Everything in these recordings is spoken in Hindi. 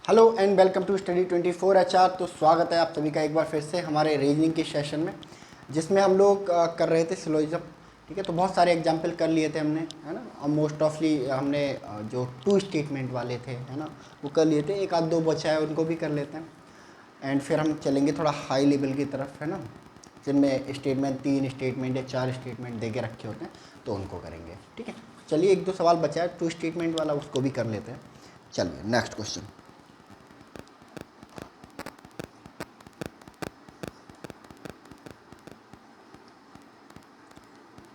Hello and welcome to study 24 HR। तो स्वागत है आप सभी का एक बार फिर से हमारे रीजनिंग के सेशन में, जिसमें हम लोग कर रहे थे सिलोजिज्म। ठीक है, तो बहुत सारे एग्जाम्पल कर लिए थे हमने, है ना। और मोस्ट ऑफली हमने जो टू स्टेटमेंट वाले थे, है ना, वो कर लिए थे। एक आध दो बचा है, उनको भी कर लेते हैं। एंड फिर हम चलेंगे थोड़ा हाई लेवल की तरफ, है ना, जिनमें स्टेटमेंट 3 स्टेटमेंट या 4 स्टेटमेंट दे के रखे होते हैं, तो उनको करेंगे। ठीक है, चलिए एक दो सवाल बचा है टू स्टेटमेंट वाला, उसको भी कर लेते हैं। चलिए नेक्स्ट क्वेश्चन।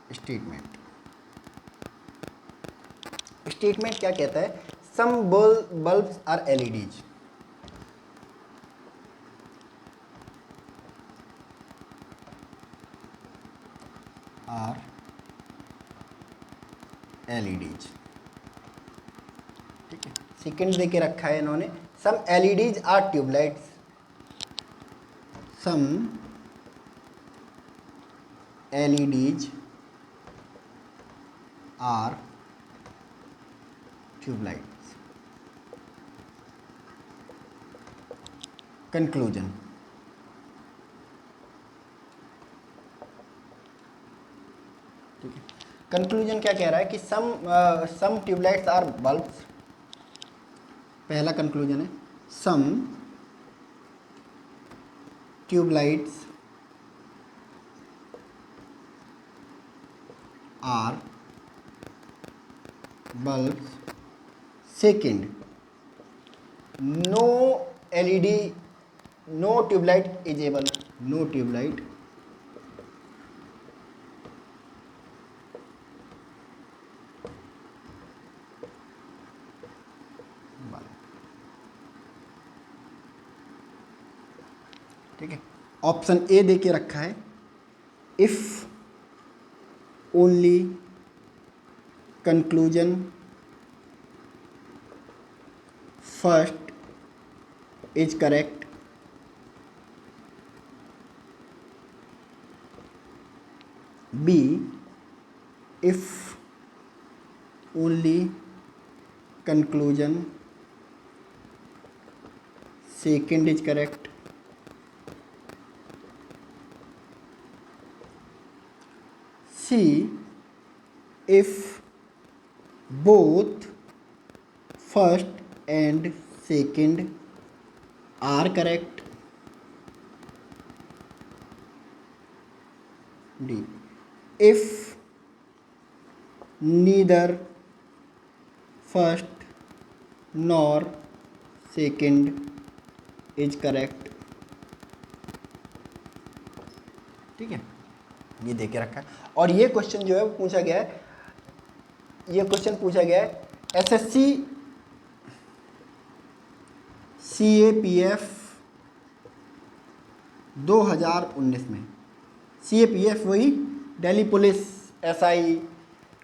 स्टेटमेंट स्टेटमेंट क्या कहता है? Some bulbs are LEDs. Are LEDs, ठीक है। सेकंड दे के रखा है इन्होंने, some LEDs are tubelights. Some LEDs are tubelights. Conclusion, ठीक है। कंक्लूजन क्या कह रहा है कि सम ट्यूबलाइट्स आर बल्ब्स। पहला कंक्लूजन है some tubelights are bulbs. Second, no LED, no tubelight is able, no tubelight ठीक है। ऑप्शन ए दे के रखा है, if only conclusion first is correct, B if only conclusion second is correct, C if both first and second are correct, D if neither first nor second is correct। ठीक है, ये दे के रखा है। और ये क्वेश्चन जो है वो पूछा गया है, ये क्वेश्चन पूछा गया है SSC CAPF 2019 में। CAPF वही दिल्ली पुलिस SI,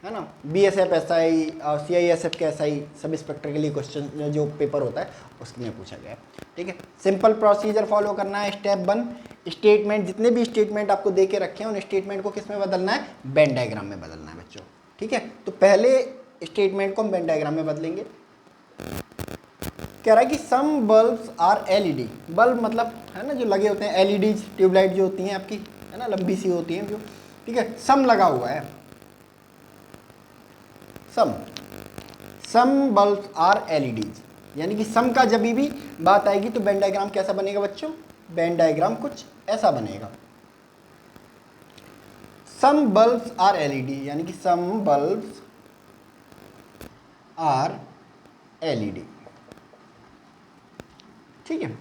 है ना, BSF SI और CISF के SI सब इंस्पेक्टर के लिए क्वेश्चन जो पेपर होता है उसमें पूछा गया है। ठीक है, सिंपल प्रोसीजर फॉलो करना है। स्टेप 1, स्टेटमेंट, जितने भी स्टेटमेंट आपको दे के रखे हैं उन स्टेटमेंट को किस में बदलना है? वेन डायग्राम में बदलना है बच्चों। ठीक है, तो पहले स्टेटमेंट को हम वेन डायग्राम में बदलेंगे। कह रहा है कि सम बल्ब्स आर एलईडी। बल्ब मतलब है ना जो लगे होते हैं, एलईडीज ट्यूबलाइट जो होती हैं आपकी, है ना, लंबी सी होती हैं जो। ठीक है, सम लगा हुआ है, सम बल्ब्स आर एलईडीज, यानी कि सम का जब भी बात आएगी तो वेन डायग्राम कैसा बनेगा बच्चों? वेन डायग्राम कुछ ऐसा बनेगा, सम बल्ब्स आर एलईडी, यानी कि सम बल्ब्स आर एलईडी। ठीक है,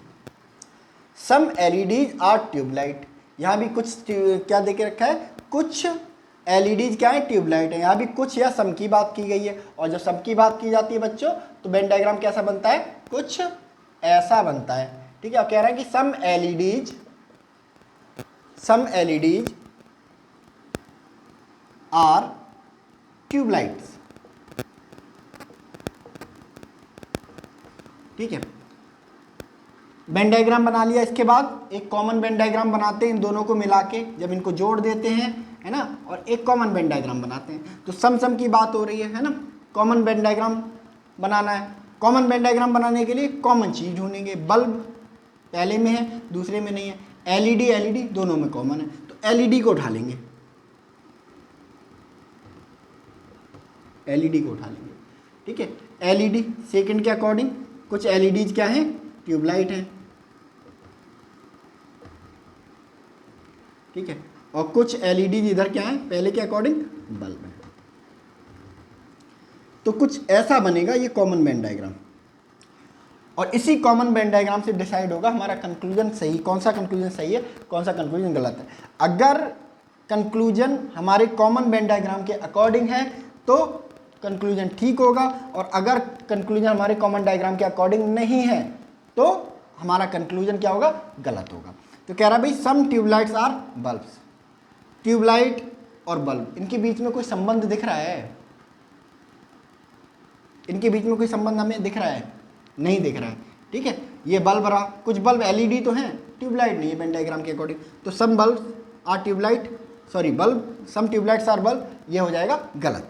सम एलईडीज आर ट्यूबलाइट, यहां भी कुछ क्या देके रखा है? कुछ एलईडीज क्या है? ट्यूबलाइट है। यहां भी कुछ या सम की बात की गई है, और जब सम की बात की जाती है बच्चों तो वेन डायग्राम कैसा बनता है? कुछ ऐसा बनता है। ठीक है, अब कह रहा है कि सम एलईडीज आर ट्यूबलाइट्स। ठीक है, वेन डायग्राम बना लिया। इसके बाद एक कॉमन वेन डायग्राम बनाते हैं इन दोनों को मिला के, जब इनको जोड़ देते हैं, है ना, और एक कॉमन वेन डायग्राम बनाते हैं। तो सम की बात हो रही है ना, कॉमन वेन डायग्राम बनाना है। कॉमन वेन डायग्राम बनाने के लिए कॉमन चीज ढूंढेंगे। बल्ब पहले में है, दूसरे में नहीं है। एलईडी एलईडी दोनों में कॉमन है, तो एलईडी को उठा लेंगे, एलईडी को उठा लेंगे। ठीक है, एलईडी सेकंड के अकॉर्डिंग कुछ एलईडीज क्या है, ट्यूबलाइट है। ठीक है, और कुछ एलईडीज इधर क्या है, पहले के अकॉर्डिंग बल्ब है। तो कुछ ऐसा बनेगा ये कॉमन वेन डायग्राम, और इसी कॉमन वेन डायग्राम से डिसाइड होगा हमारा कंक्लूजन सही, कौन सा कंक्लूजन सही है, कौन सा कंक्लूजन गलत है। अगर कंक्लूजन हमारे कॉमन वेन डायग्राम के अकॉर्डिंग है तो कंक्लूजन ठीक होगा, और अगर कंक्लूजन हमारे कॉमन डायग्राम के अकॉर्डिंग नहीं है तो हमारा कंक्लूजन क्या होगा, गलत होगा। तो कह रहा भाई सम ट्यूबलाइट्स आर बल्ब्स, ट्यूबलाइट और बल्ब इनके बीच में कोई संबंध दिख रहा है, इनके बीच में कोई संबंध हमें दिख रहा है, नहीं दिख रहा है। ठीक है, ये बल्ब रहा, कुछ बल्ब एलईडी तो हैं, ट्यूबलाइट नहीं है वेन डायग्राम के अकॉर्डिंग, तो some bulb are tubelight, sorry bulb, some tubelights are bulb, ये हो जाएगा गलत।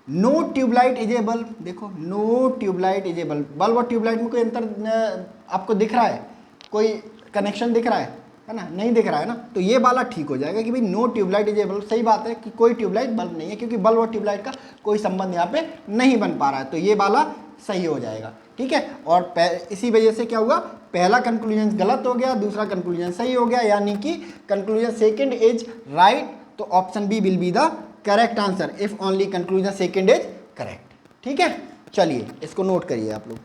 No tubelight is a bulb, देखो no tubelight is a bulb, bulb और ट्यूबलाइट में कोई अंतर आपको दिख रहा है, कोई कनेक्शन दिख रहा है ना, नहीं दिख रहा है ना, तो ये वाला ठीक हो जाएगा कि भाई no tubelight is a bulb. सही बात है कि कोई ट्यूबलाइट बल्ब नहीं है, क्योंकि बल्ब और ट्यूबलाइट का कोई संबंध यहाँ पे नहीं बन पा रहा है, तो ये वाला सही हो जाएगा। ठीक है, और इसी वजह से क्या हुआ, पहला कंक्लूजन गलत हो गया, दूसरा कंक्लूजन सही हो गया, यानी कि कंक्लूजन सेकंड इज राइट, तो option B will be the correct answer if only conclusion second is correct. ठीक है, चलिए इसको नोट करिए आप लोग।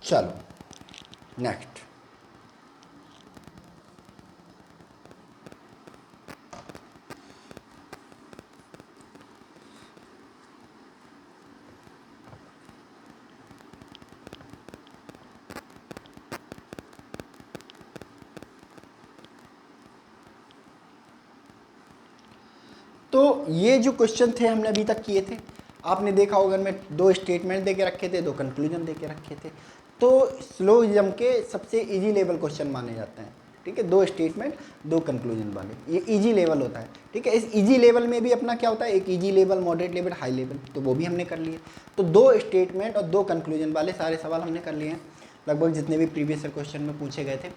चलो नेक्स्ट, तो ये जो क्वेश्चन थे हमने अभी तक किए थे, आपने देखा होगा मैं दो स्टेटमेंट दे के रखे थे, दो कंक्लूजन दे के रखे थे, तो सिलोजिज्म के सबसे इजी लेवल क्वेश्चन माने जाते हैं। ठीक है, दो स्टेटमेंट दो कंक्लूजन वाले, ये इजी लेवल होता है। ठीक है, इस इजी लेवल में भी अपना क्या होता है, एक easy level, moderate level, high level, तो वो भी हमने कर लिए। तो दो स्टेटमेंट और दो कंक्लूजन वाले सारे सवाल हमने कर लिए हैं, लगभग जितने भी प्रीवियस क्वेश्चन में पूछे गए थे।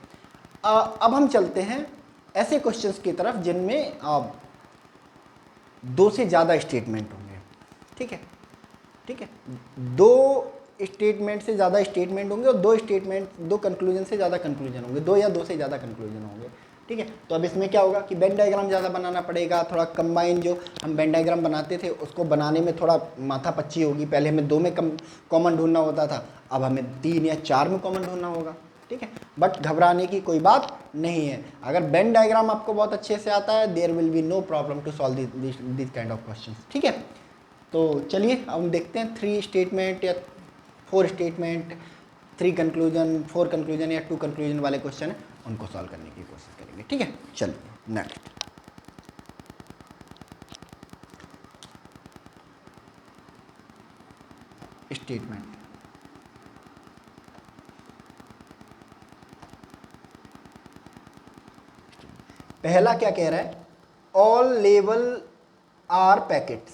अब हम चलते हैं ऐसे क्वेश्चंस की तरफ जिनमें दो से ज़्यादा स्टेटमेंट होंगे। ठीक है, ठीक है, दो स्टेटमेंट से ज़्यादा स्टेटमेंट होंगे और दो स्टेटमेंट, दो कंक्लूजन से ज़्यादा कंक्लूजन होंगे, दो या दो से ज़्यादा कंक्लूजन होंगे। ठीक है, तो अब इसमें क्या होगा कि वेन डायग्राम ज़्यादा बनाना पड़ेगा, थोड़ा कंबाइन, जो हम वेन डायग्राम बनाते थे उसको बनाने में थोड़ा माथा पच्ची होगी। पहले हमें दो में कॉमन ढूंढना होता था, अब हमें तीन या चार में कॉमन ढूंढना होगा। ठीक है, बट घबराने की कोई बात नहीं है, अगर वेन डायग्राम आपको बहुत अच्छे से आता है, there will be no problem to solve this kind of question. ठीक है, तो चलिए अब हम देखते हैं 3 स्टेटमेंट या 4 स्टेटमेंट, 3 कंक्लूजन, 4 कंक्लूजन या 2 कंक्लूजन वाले क्वेश्चन है, उनको सॉल्व करने की कोशिश करेंगे। ठीक है, चलिए नेक्स्ट। स्टेटमेंट, पहला क्या कह रहा है, all level are packets,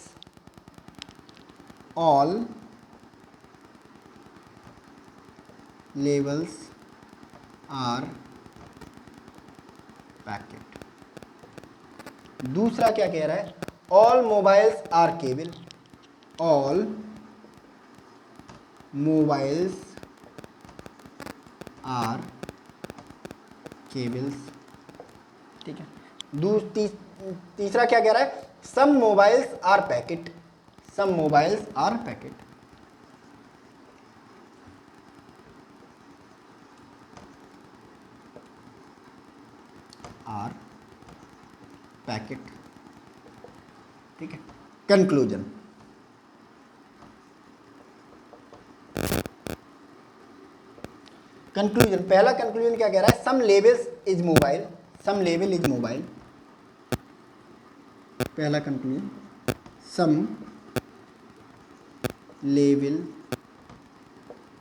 all levels are packet. दूसरा क्या कह रहा है, all mobiles are cable, all mobiles are cables. ठीक है, तीसरा क्या कह रहा है, some mobiles are packet, some mobiles are packet. Are packet, ठीक है। कंक्लूजन, कंक्लूजन, पहला कंक्लूजन क्या कह रहा है, some levels is mobile, some level is mobile, पहला conclusion some level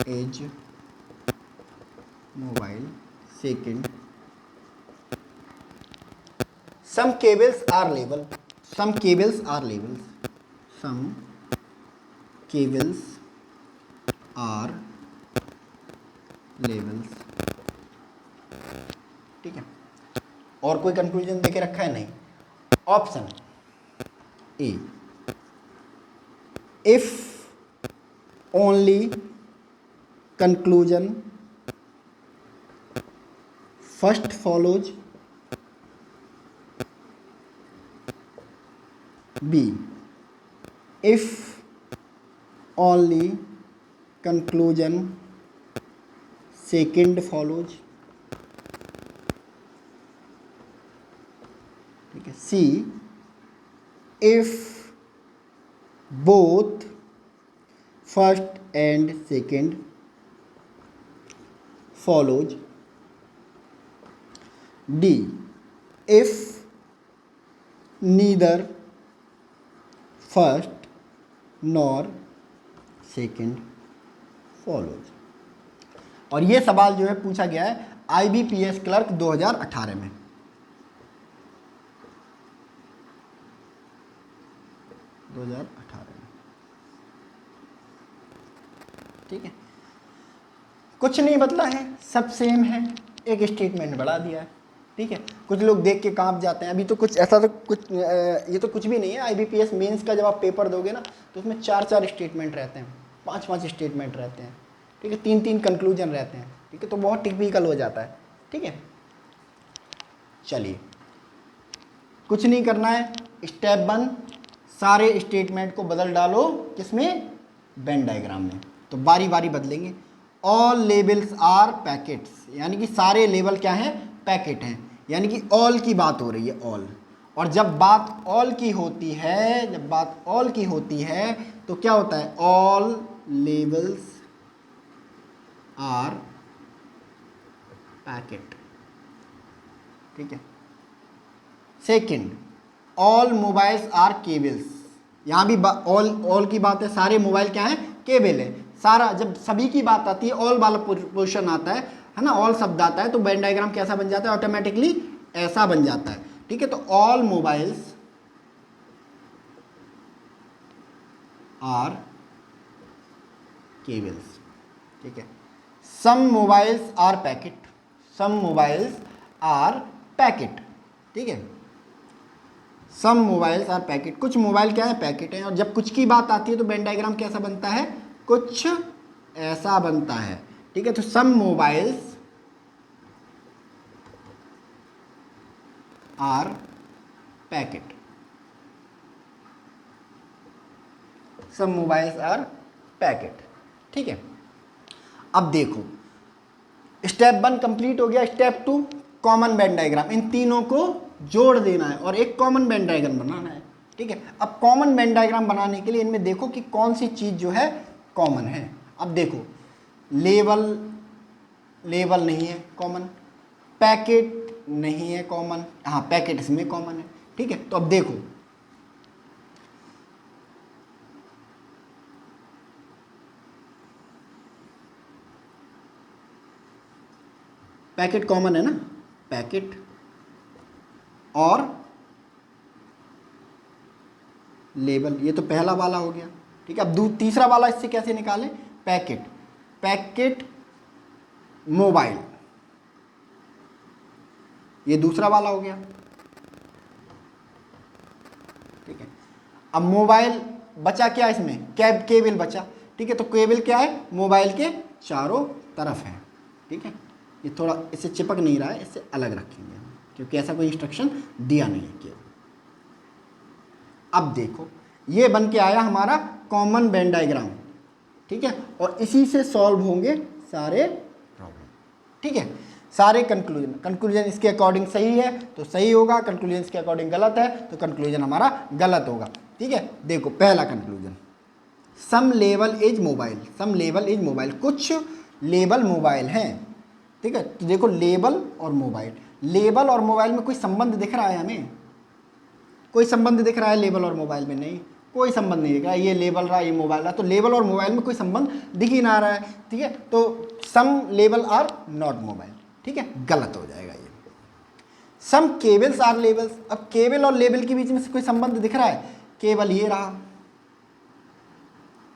is mobile. Second, some cables are label, some cables are labels, some cables are labels, ठीक है। और कोई कंक्लूजन देके रखा है नहीं। Option A, if only conclusion first follows, B, if only conclusion second follows, ठीक है। C, if both first and second follows, D, if neither first nor second follows. और ये सवाल जो है पूछा गया है IBPS क्लर्क 2018 में। 2018 में, ठीक है। कुछ नहीं बदला है, सब सेम है, एक स्टेटमेंट बढ़ा दिया है, ठीक है। कुछ लोग देख के कांप जाते हैं, अभी तो कुछ ऐसा तो कुछ ये तो कुछ भी नहीं है। IBPS मेंस का जब आप पेपर दोगे ना तो उसमें 4-4 स्टेटमेंट रहते हैं, 5-5 स्टेटमेंट रहते हैं, ठीक है। 3-3 कंक्लूजन रहते हैं, ठीक है। तो बहुत टिपिकल हो जाता है, ठीक है। चलिए, कुछ नहीं करना है। स्टेप 1, सारे स्टेटमेंट को बदल डालो किसमें, वेन डायग्राम में। तो बारी बारी बदलेंगे। ऑल लेबल्स आर पैकेट्स, यानी कि सारे लेबल क्या हैं, पैकेट हैं, यानी कि ऑल की बात हो रही है, ऑल। और जब बात ऑल की होती है, जब बात ऑल की होती है तो क्या होता है, ऑल लेबल्स आर पैकेट, ठीक है। Second, all mobiles are cables, यहां भी ऑल की बात है, सारे मोबाइल क्या है, केबल है। सारा जब सभी की बात आती है, ऑल वाला पोर्शन आता है ना, ऑल शब्द आता है, तो वेन डायग्राम कैसा बन जाता है, ऑटोमेटिकली ऐसा बन जाता है, ठीक है। तो ऑल मोबाइल्स आर केबल्स, ठीक है। Some mobiles are packet, some mobiles are packet, ठीक है। सम मोबाइल्स आर पैकेट, कुछ मोबाइल क्या है, पैकेट है। और जब कुछ की बात आती है तो वेन डायग्राम कैसा बनता है, कुछ ऐसा बनता है, ठीक है। तो some mobiles are packet, some mobiles are packet, ठीक है। अब देखो, स्टेप 1 कंप्लीट हो गया। स्टेप 2, कॉमन वेन डायग्राम, इन तीनों को जोड़ देना है और एक कॉमन वेन डायग्राम बनाना है, ठीक है। अब कॉमन वेन डायग्राम बनाने के लिए इनमें देखो कि कौन सी चीज़ जो है कॉमन है। अब देखो, लेबल नहीं है कॉमन, पैकेट नहीं है कॉमन, हाँ पैकेट इसमें कॉमन है, ठीक है। तो अब देखो, पैकेट कॉमन है ना, पैकेट और लेबल, ये तो पहला वाला हो गया, ठीक है। अब तीसरा वाला इससे कैसे निकालें, पैकेट, पैकेट मोबाइल, ये दूसरा वाला हो गया, ठीक है। अब मोबाइल बचा क्या इसमें, केबल बचा, ठीक है। तो केबल क्या है, मोबाइल के चारों तरफ है, ठीक है। ये थोड़ा इससे चिपक नहीं रहा है, इससे अलग रखेंगे हम, क्योंकि ऐसा कोई इंस्ट्रक्शन दिया नहीं है केबल। अब देखो, ये बन के आया हमारा कॉमन वेन डायग्राम, ठीक है। और इसी से सॉल्व होंगे सारे प्रॉब्लम, ठीक है। सारे कंक्लूजन, कंक्लूजन इसके अकॉर्डिंग सही है तो सही होगा, कंक्लूजन इसके अकॉर्डिंग गलत है तो कंक्लूजन हमारा गलत होगा। ठीक है, देखो पहला conclusion, some level is mobile, some level is mobile, कुछ लेबल मोबाइल हैं। ठीक है, तो देखो लेबल और मोबाइल, लेबल और मोबाइल में कोई संबंध दिख रहा है हमें? कोई संबंध दिख रहा है लेबल और मोबाइल में? नहीं, कोई संबंध नहीं दिख रहा है। ये लेबल रहा, ये मोबाइल रहा, तो लेबल और मोबाइल में कोई संबंध दिख ही ना रहा है। ठीक है, तो सम लेबल आर नॉट मोबाइल। ठीक है, गलत हो जाएगा ये। सम केबल्स आर लेबल्स, अब केबल और लेबल के बीच में से कोई संबंध दिख रहा है? केबल ये रहा,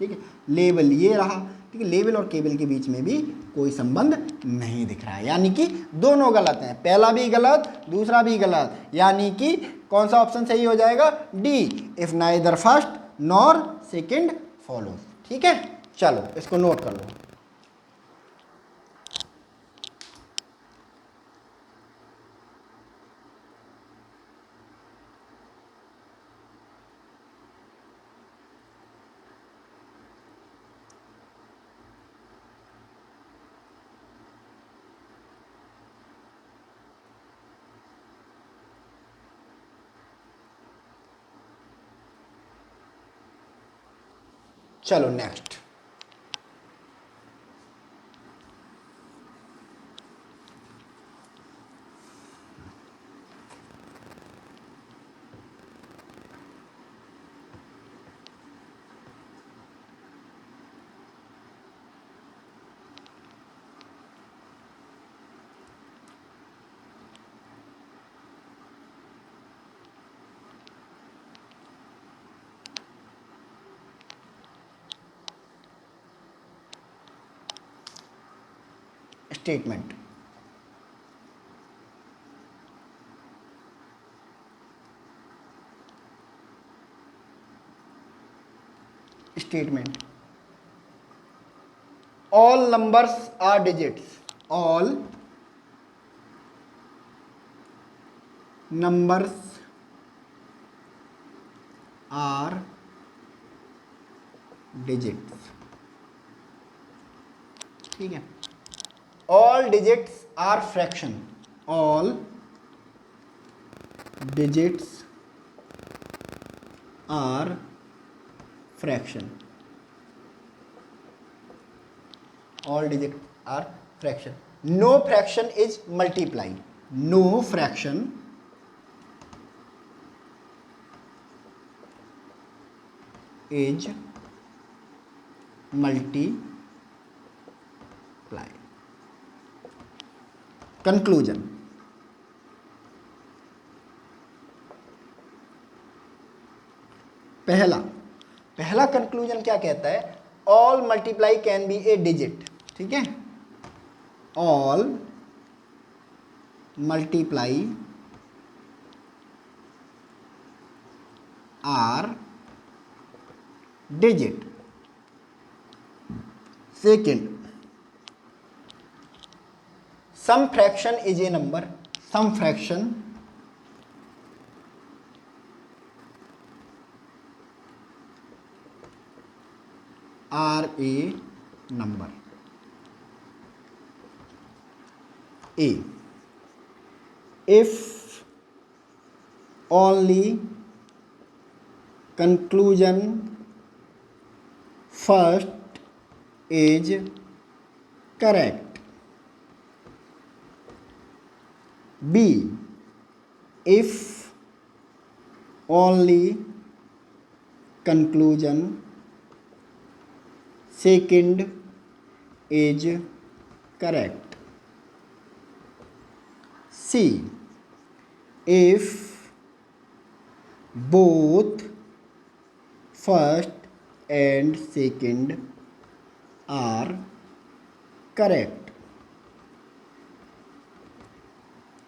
ठीक है, लेबल ये रहा, ठीक है, लेबल और केबल के बीच में भी कोई संबंध नहीं दिख रहा है, यानी कि दोनों गलत हैं, पहला भी गलत दूसरा भी गलत, यानी कि कौन सा ऑप्शन सही हो जाएगा? D, if neither first nor second follows. ठीक है, चलो इसको नोट कर लो। चलो next, statement, statement, all numbers are digits, all numbers are digits. ठीक है, all digits are fraction, all digits are fraction, all digits are fraction. No fraction is multiply, no fraction is multiply. Conclusion, पहला कंक्लूजन क्या कहता है? All multiply can be a digit. ठीक है, all multiply are digit. Second, some fraction is a number, some fraction are a number. A, if only conclusion first is correct. B, if only conclusion second is correct. C, if both first and second are correct.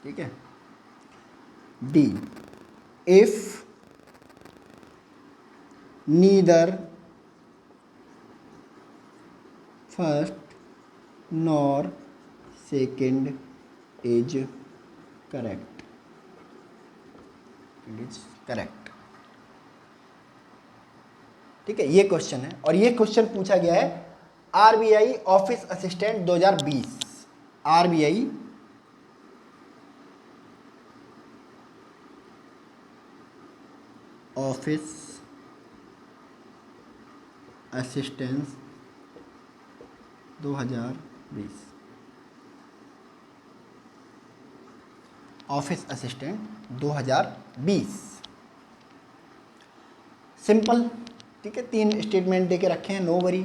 ठीक है। D, if neither first nor second is correct, it is correct। ठीक है, ये क्वेश्चन है और ये क्वेश्चन पूछा गया है RBI office assistant 2020, RBI office assistance 2020, office assistant 2020। Simple, ठीक है, 3 स्टेटमेंट दे के रखे हैं, नो वरी।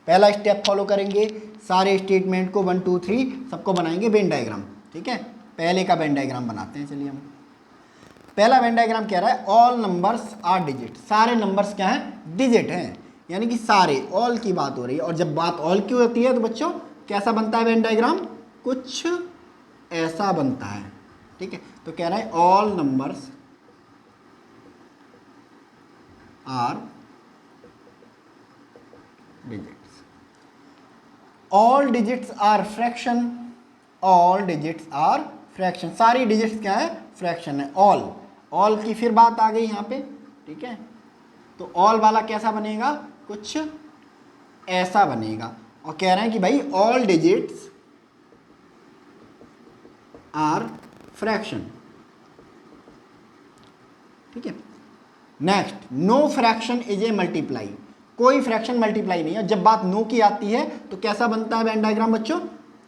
पहला स्टेप फॉलो करेंगे, सारे स्टेटमेंट को 1 2 3 सबको बनाएंगे वेन डायग्राम, ठीक है। पहले का वेन डायग्राम बनाते हैं, चलिए हम। पहला वेन डायग्राम कह रहा है ऑल नंबर्स आर डिजिट, सारे नंबर्स क्या हैं, डिजिट हैं, यानी कि सारे, ऑल की बात हो रही है। और जब बात ऑल की होती है तो बच्चों कैसा बनता है वेन डायग्राम, कुछ ऐसा बनता है, ठीक है। तो कह रहा है all numbers are digits, all digits are fraction, all digits are fraction, सारी डिजिट्स क्या है, फ्रैक्शन है। ऑल की फिर बात आ गई यहाँ पे, ठीक है। तो ऑल वाला कैसा बनेगा, कुछ ऐसा बनेगा। और कह रहे हैं कि भाई ऑल डिजिट्स आर फ्रैक्शन, ठीक है। Next, no fraction is a multiply, कोई फ्रैक्शन मल्टीप्लाई नहीं है। जब बात नो की आती है तो कैसा बनता है वेन डायग्राम बच्चों,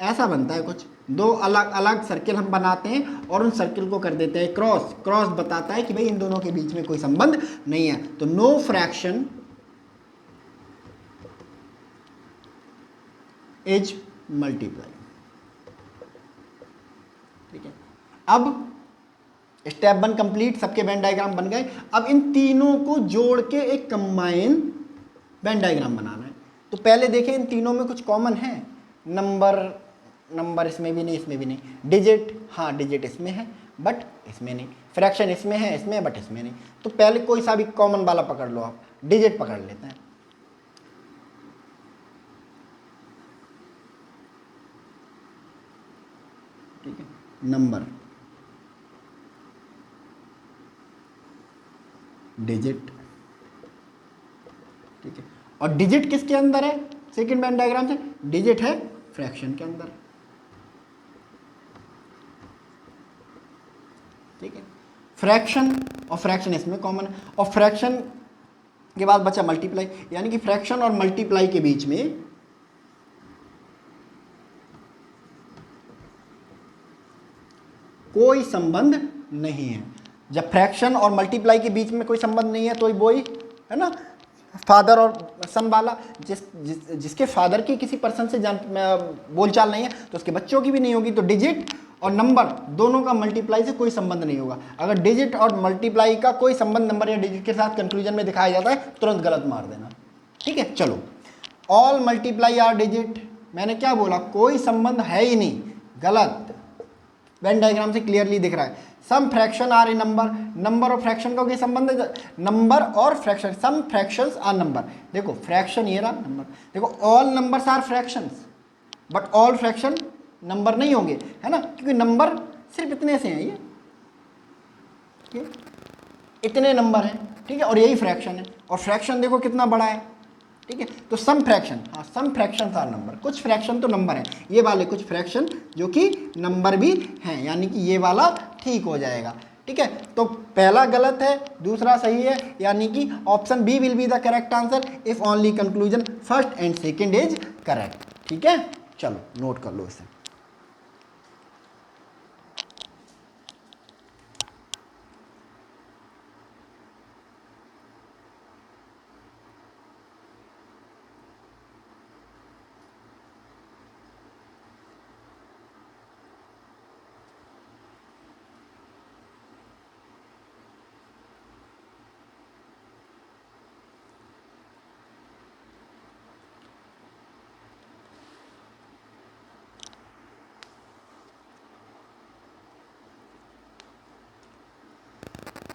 ऐसा बनता है कुछ। 2 अलग अलग सर्किल हम बनाते हैं और उन सर्किल को कर देते हैं क्रॉस। क्रॉस बताता है कि भाई इन दोनों के बीच में कोई संबंध नहीं है। तो नो फ्रैक्शन इज मल्टीप्लाई, ठीक है। अब स्टेप 1 कंप्लीट, सबके वेन डायग्राम बन गए। अब इन तीनों को जोड़ के एक कंबाइन वेन डायग्राम बनाना है। तो पहले देखें इन तीनों में कुछ कॉमन है, नंबर इसमें भी नहीं, इसमें भी नहीं। डिजिट, हाँ डिजिट इसमें है बट इसमें नहीं। फ्रैक्शन इसमें है, इसमें बट इसमें नहीं। तो पहले कोई सा भी कॉमन वाला पकड़ लो आप, डिजिट पकड़ लेते हैं, ठीक है। नंबर, डिजिट, ठीक है। और डिजिट किसके अंदर है, सेकंड वेन डायग्राम से, डिजिट है फ्रैक्शन के अंदर, ठीक है। फ्रैक्शन और फ्रैक्शन इसमें कॉमन है। और फ्रैक्शन के बाद बचा मल्टीप्लाई, यानी कि फ्रैक्शन और मल्टीप्लाई के बीच में कोई संबंध नहीं है। जब फ्रैक्शन और मल्टीप्लाई के बीच में कोई संबंध नहीं है तो वही है ना, फादर और सन वाला, जिसके फादर की किसी पर्सन से बोलचाल नहीं है तो उसके बच्चों की भी नहीं होगी। तो डिजिट और नंबर दोनों का मल्टीप्लाई से कोई संबंध नहीं होगा। अगर डिजिट और मल्टीप्लाई का कोई संबंध नंबर या डिजिट के साथ कंक्लूजन में दिखाया जाता है तुरंत गलत मार देना, ठीक है। चलो, ऑल मल्टीप्लाई आर डिजिट, मैंने क्या बोला, कोई संबंध है ही नहीं, गलत। वेन डायग्राम से क्लियरली दिख रहा है। Some fraction are a number, number और फ्रैक्शन का कोई संबंध है, नंबर और fraction, some fractions are number. देखो फ्रैक्शन ये रहा, नंबर। देखो all numbers are fractions but all fraction number नहीं होंगे, है ना, क्योंकि नंबर सिर्फ इतने से हैं, ये इतने नंबर हैं, ठीक है। और यही फ्रैक्शन है, और फ्रैक्शन देखो कितना बड़ा है, ठीक है। तो सम फ्रैक्शन, हाँ सम फ्रैक्शन आर नंबर, कुछ फ्रैक्शन तो नंबर है, ये वाले कुछ फ्रैक्शन जो कि नंबर भी हैं, यानी कि ये वाला ठीक हो जाएगा, ठीक है। तो पहला गलत है, दूसरा सही है, यानी कि option B will be the correct answer if only conclusion first and second is correct, ठीक है। चलो नोट कर लो इसे।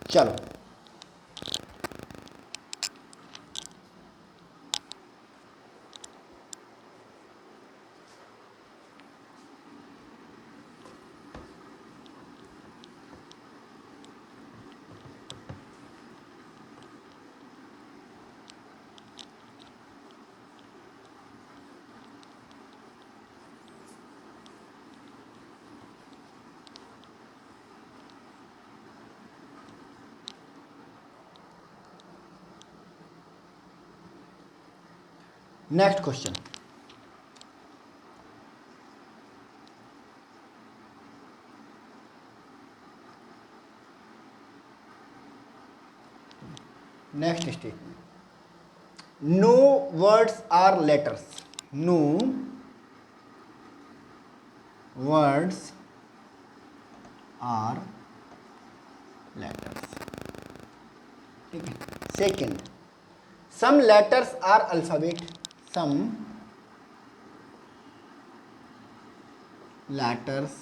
चलो next question, next statement, no words are letters, no words are letters, ठीक है। Second, some letters are alphabet, some letters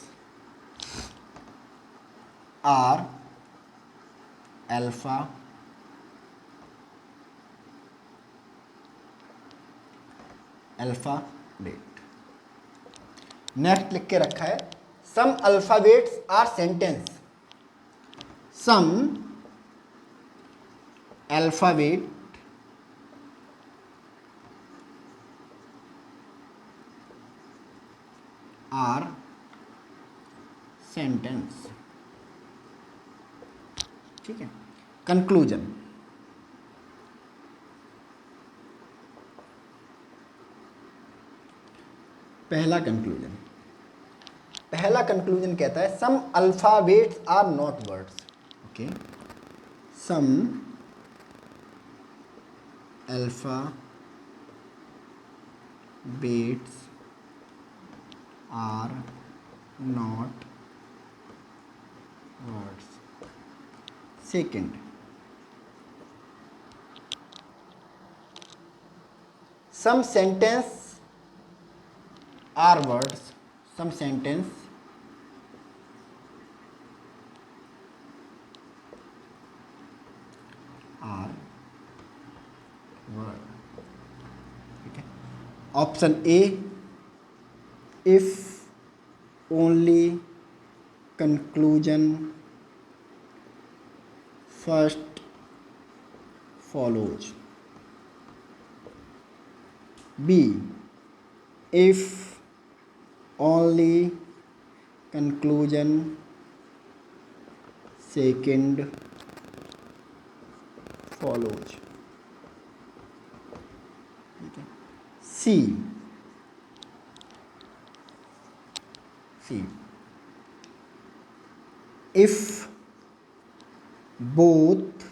are alpha alphabet. Next लिख के रखा है, some alphabets are sentence, some alphabet are sentence, ठीक है। कंक्लूजन, पहला कंक्लूजन, पहला कंक्लूजन कहता है some alphabets are not words, okay, some alphabets are not words. Second, some sentence are words, some sentence are word, ठीक है। Option A, if only conclusion first follows, B, if only conclusion second follows, ठीक है। C, if both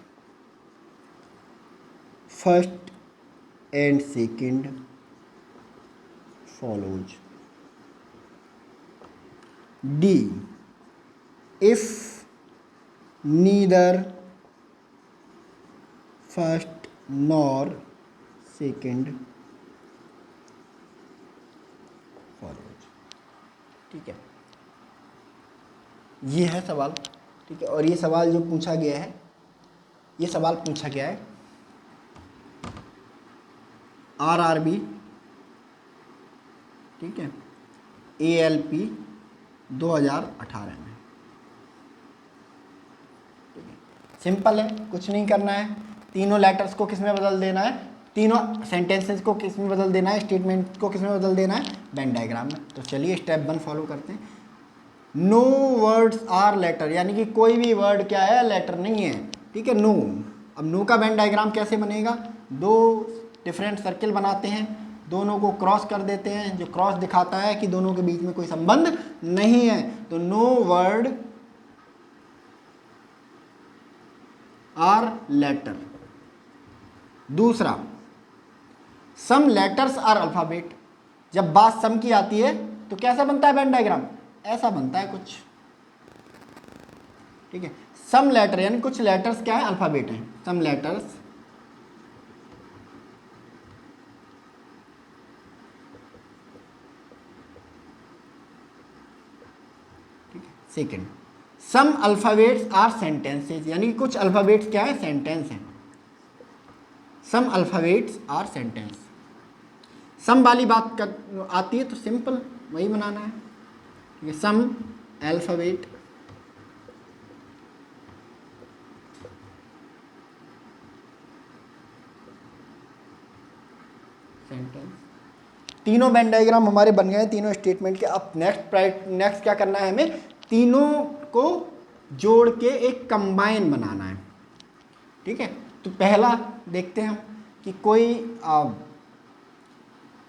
first and second follows, D, if neither first nor second follows, ठीक है। ये है सवाल, ठीक है। और ये सवाल जो पूछा गया है, ये सवाल पूछा गया है RRB, ठीक है, ALP 2018 में, ठीक है। सिंपल है, कुछ नहीं करना है, तीनों लेटर्स को किस में बदल देना है, तीनों सेंटेंसेस को किस में बदल देना है, स्टेटमेंट को किस में बदल देना है, वेन डायग्राम में। तो चलिए स्टेप 1 फॉलो करते हैं। नो वर्ड्स आर लेटर, यानी कि कोई भी वर्ड क्या है, लेटर नहीं है, ठीक है। नो, अब नो का वेन डायग्राम कैसे बनेगा, दो डिफरेंट सर्किल बनाते हैं, दोनों को क्रॉस कर देते हैं, जो क्रॉस दिखाता है कि दोनों के बीच में कोई संबंध नहीं है। तो नो वर्ड आर लेटर। दूसरा, सम लेटर्स आर अल्फाबेट, जब बात सम की आती है तो कैसा बनता है वेन डायग्राम, ऐसा बनता है कुछ, ठीक है। सम लेटर यानी कुछ लेटर्स क्या है, अल्फाबेट है, some letters second, some alphabets are sentences, यानी कुछ अल्फाबेट्स क्या है, सेंटेंस हैं। Some alphabets are sentence, some वाली बात कर आती है तो सिंपल वही बनाना है, ठीक है। सम अल्फाबेट सेंटेंस, तीनों वेन डायग्राम हमारे बन गए हैं तीनों स्टेटमेंट के। अब नेक्स्ट क्या करना है, हमें तीनों को जोड़ के एक कंबाइन बनाना है, ठीक है। तो पहला देखते हैं हम कि कोई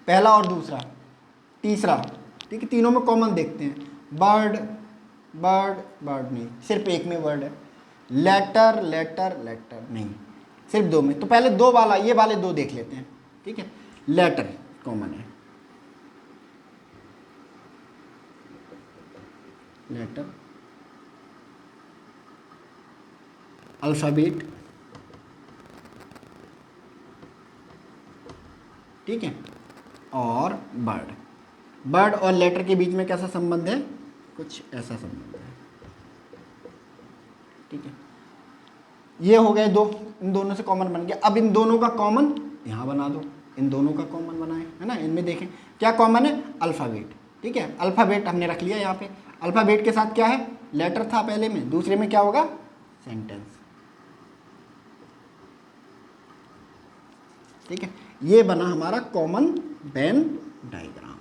पहला और दूसरा, तीसरा, ठीक है, तीनों में कॉमन देखते हैं। बर्ड बर्ड बर्ड नहीं, सिर्फ एक में वर्ड है। लेटर लेटर लेटर नहीं, सिर्फ दो में। तो पहले दो वाला, ये वाले दो देख लेते हैं, ठीक है। लेटर कॉमन है, लेटर, अल्फ़ाबेट, ठीक है, और बर्ड। बर्ड और लेटर के बीच में कैसा संबंध है, कुछ ऐसा संबंध है, ठीक है। ये हो गए दो, इन दोनों से कॉमन बन गया। अब इन दोनों का कॉमन यहाँ बना दो, इन दोनों का कॉमन बनाए, है ना। इनमें देखें क्या कॉमन है, अल्फ़ाबेट, ठीक है। अल्फ़ाबेट हमने रख लिया यहाँ पे। अल्फ़ाबेट के साथ क्या है, लेटर था पहले में, दूसरे में क्या होगा, सेंटेंस, ठीक है। ये बना हमारा कॉमन वेन डायग्राम,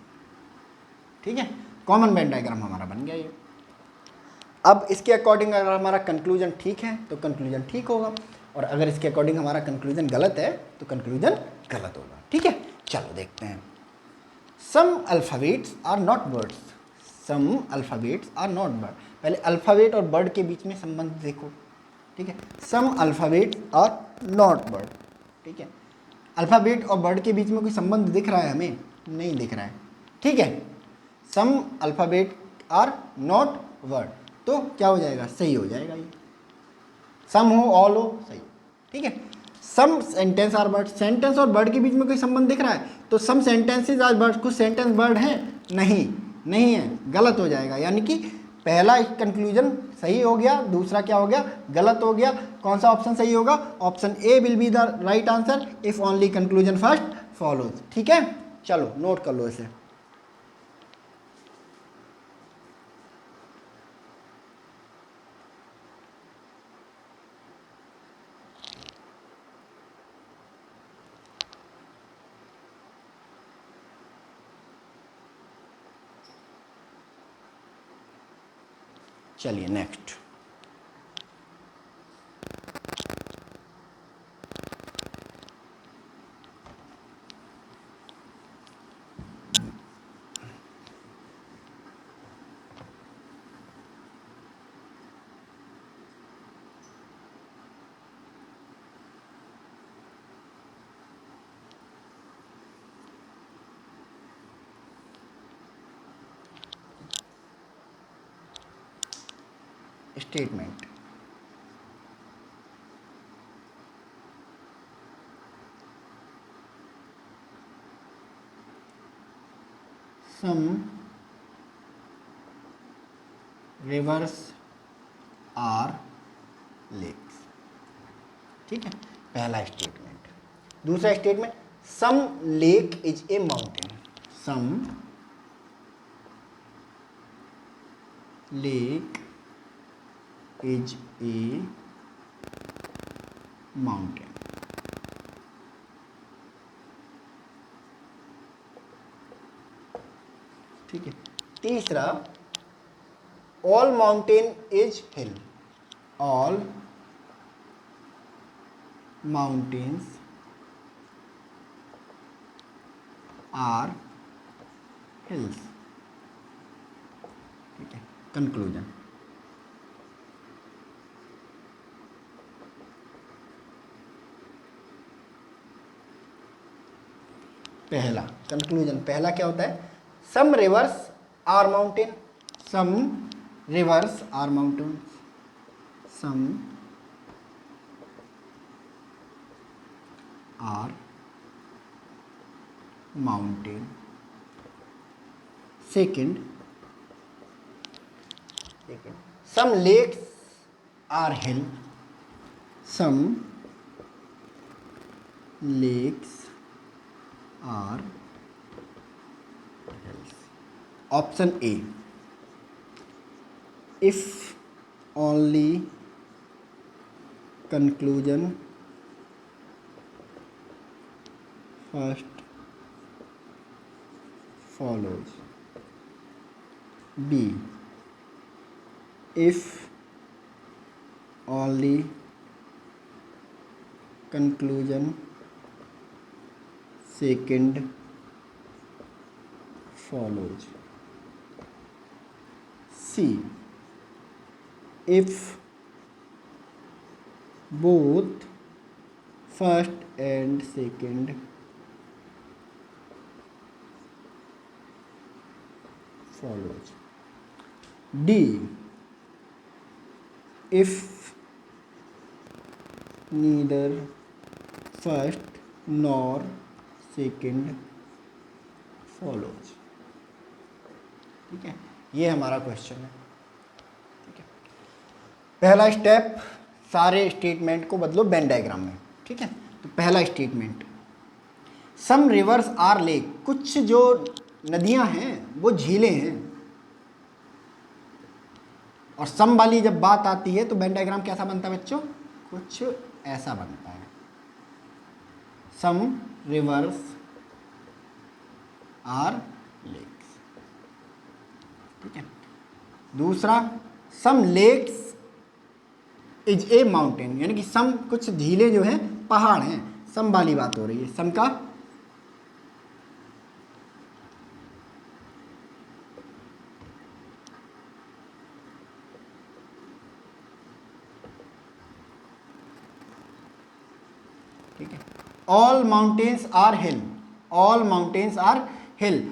ठीक है। कॉमन वेन डायग्राम हमारा बन गया ये। अब इसके अकॉर्डिंग अगर हमारा कंक्लूजन ठीक है तो कंक्लूजन ठीक होगा, और अगर इसके अकॉर्डिंग हमारा कंक्लूजन गलत है तो कंक्लूजन गलत होगा, ठीक है। चलो देखते हैं। Some alphabets are not words, some alphabets are not word. पहले अल्फ़ाबेट और वर्ड के बीच में संबंध देखो, ठीक है। Some alphabets are not word, ठीक है। अल्फ़ाबेट और वर्ड के बीच में कोई संबंध दिख रहा है हमें, नहीं दिख रहा है, ठीक है। सम अल्फ़ाबेट आर नॉट वर्ड, तो क्या हो जाएगा, सही हो जाएगा ये। सम हो, ऑल हो, सही, ठीक है। Some sentence are word, sentence और वर्ड के बीच में कोई संबंध दिख रहा है, तो सम सेंटेंसेज आर वर्ड, कुछ सेंटेंस वर्ड है, नहीं, नहीं है, गलत हो जाएगा। यानी कि पहला कंक्लूजन सही हो गया, दूसरा क्या हो गया, गलत हो गया। कौन सा ऑप्शन सही होगा, option A will be the right answer if only conclusion first follows, ठीक है। चलो नोट कर लो इसे। चलिए next. Statement, some rivers are lakes, ठीक है, पहला स्टेटमेंट। दूसरा statement, some lake is a mountain, some lake is a mountain, ठीक है। तीसरा, all mountain is hill, all mountains are hills, ठीक है। कंक्लूजन, पहला कंक्लूजन, पहला क्या होता है, some rivers are mountain, some rivers are mountain, some are mountain. Second, some lakes are hill, some lakes are hills. Option A, if only conclusion first follows. B, if only conclusion second follows. C, if both first and second follows. D, if neither first nor second follows. ठीक है, ये हमारा क्वेश्चन है। ठीक है, पहला स्टेप, सारे स्टेटमेंट को बदलो वेन डायग्राम में। ठीक है, तो पहला statement, some rivers are lake, कुछ जो नदियां हैं वो झीलें हैं। और सम वाली जब बात आती है तो वेन डायग्राम कैसा बनता है बच्चों? कुछ ऐसा बनता है, सम रिवर्स आर लेक्स। ठीक है, दूसरा, सम लेक्स इज ए माउंटेन, यानी कि सम कुछ झीलें जो हैं पहाड़ हैं। सम वाली बात हो रही है, सम का ठीक है, all mountains are hill, all mountains are hill,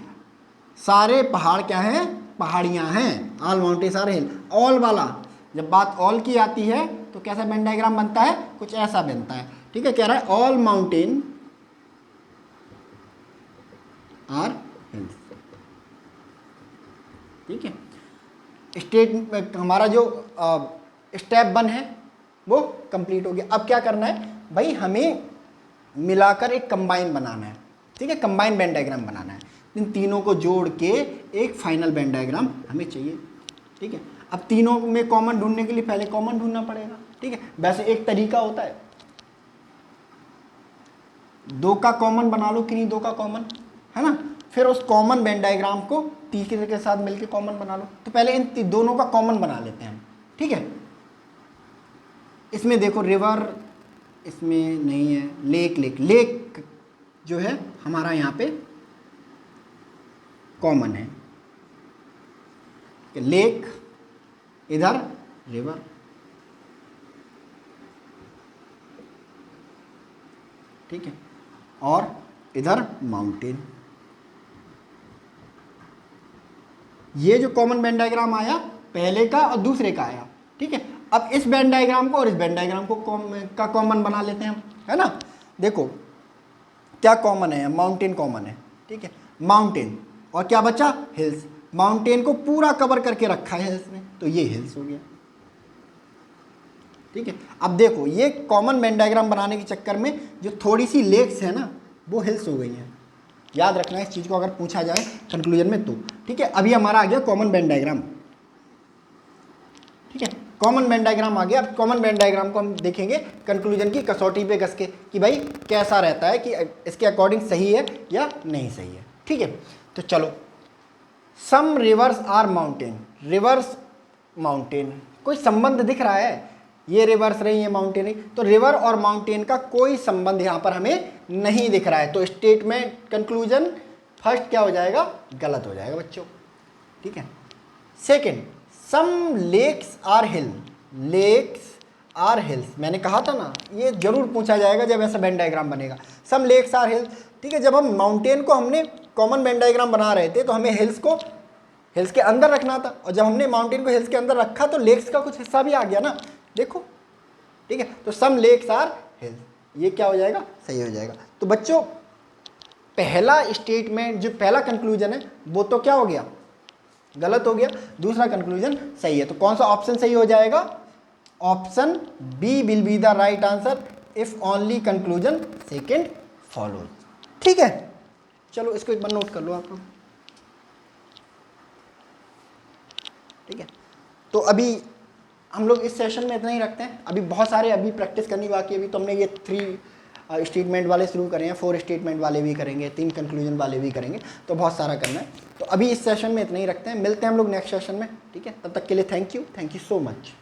सारे पहाड़ क्या हैं? पहाड़ियाँ हैं। All mountains are hill, all वाला जब बात ऑल की आती है तो कैसा वेन डायग्राम बनता है? कुछ ऐसा बनता है। ठीक है, कह रहा है ऑल माउंटेन आर हिल्स। ठीक है, स्टेट हमारा जो स्टेप 1 है वो कंप्लीट हो गया। अब क्या करना है भाई? हमें मिलाकर एक कंबाइन बनाना है। ठीक है, कंबाइन वेन डायग्राम बनाना है। इन तीनों को जोड़ के एक फाइनल वेन डायग्राम हमें चाहिए। ठीक है, अब तीनों में कॉमन ढूंढने के लिए पहले कॉमन ढूंढना पड़ेगा। ठीक है, वैसे एक तरीका होता है, 2 का कॉमन बना लो, किन्हीं 2 का कॉमन, है ना, फिर उस कॉमन वेन डायग्राम को तीसरे के साथ मिलके कॉमन बना लो। तो पहले इन दोनों का कॉमन बना लेते हैं हम। ठीक है, इसमें देखो रिवर इसमें नहीं है, लेक, लेक लेक जो है हमारा यहाँ पे कॉमन है। लेक, इधर रिवर। ठीक है, और इधर माउंटेन। ये जो कॉमन वेन डायग्राम आया पहले का और दूसरे का आया। ठीक है, अब इस वेन डायग्राम को और इस वेन डायग्राम को का कॉमन बना लेते हैं हम, है ना। देखो क्या कॉमन है? माउंटेन कॉमन है। ठीक है, माउंटेन और क्या बचा? हिल्स। माउंटेन को पूरा कवर करके रखा है हिल्स ने, तो ये हिल्स हो गया। ठीक है, अब देखो ये कॉमन वेन डायग्राम बनाने के चक्कर में जो थोड़ी सी लेक्स है ना वो हिल्स हो गई हैं। याद रखना इस चीज़ को अगर पूछा जाए कंक्लूजन में तो। ठीक है, अभी हमारा आ गया कॉमन वेन डायग्राम। ठीक है, कॉमन वेन डायग्राम आ गया। अब कॉमन वेन डायग्राम को हम देखेंगे कंक्लूजन की कसौटी पे कस के कि भाई कैसा रहता है, कि इसके अकॉर्डिंग सही है या नहीं सही है। ठीक है, तो चलो, some rivers are mountain, rivers mountain, कोई संबंध दिख रहा है? ये रिवर्स रही, ये माउंटेन रही, तो रिवर और माउंटेन का कोई संबंध यहाँ पर हमें नहीं दिख रहा है। तो स्टेटमेंट कंक्लूजन फर्स्ट क्या हो जाएगा? गलत हो जाएगा बच्चों। ठीक है, second, some lakes are hill, lakes are hills, मैंने कहा था ना ये जरूर पूछा जाएगा जब ऐसा वेन डायग्राम बनेगा। सम लेक्स आर हिल। ठीक है, जब हम माउंटेन को हमने कॉमन वेन डायग्राम बना रहे थे तो हमें हिल्स को हिल्स के अंदर रखना था, और जब हमने माउंटेन को हिल्स के अंदर रखा तो लेक्स का कुछ हिस्सा भी आ गया ना, देखो। ठीक है, तो सम लेक्स आर हिल्स, ये क्या हो जाएगा? सही हो जाएगा। तो बच्चों पहला स्टेटमेंट जो पहला कंक्लूजन है वो तो क्या हो गया? गलत हो गया। दूसरा कंक्लूजन सही है। तो कौन सा ऑप्शन सही हो जाएगा? Option B will be the right answer if only conclusion second follows. ठीक है, चलो इसको एक बार नोट कर लो आप लोग। ठीक है, तो अभी हम लोग इस सेशन में इतना ही रखते हैं। अभी बहुत सारे अभी प्रैक्टिस करनी बाकी है। अभी तो हमने ये 3 स्टेटमेंट वाले शुरू करे हैं, 4 स्टेटमेंट वाले भी करेंगे, 3 कंक्लूजन वाले भी करेंगे, तो बहुत सारा करना है। तो अभी इस सेशन में इतना ही रखते हैं, मिलते हैं हम लोग नेक्स्ट सेशन में। ठीक है, तब तक के लिए थैंक यू सो मच।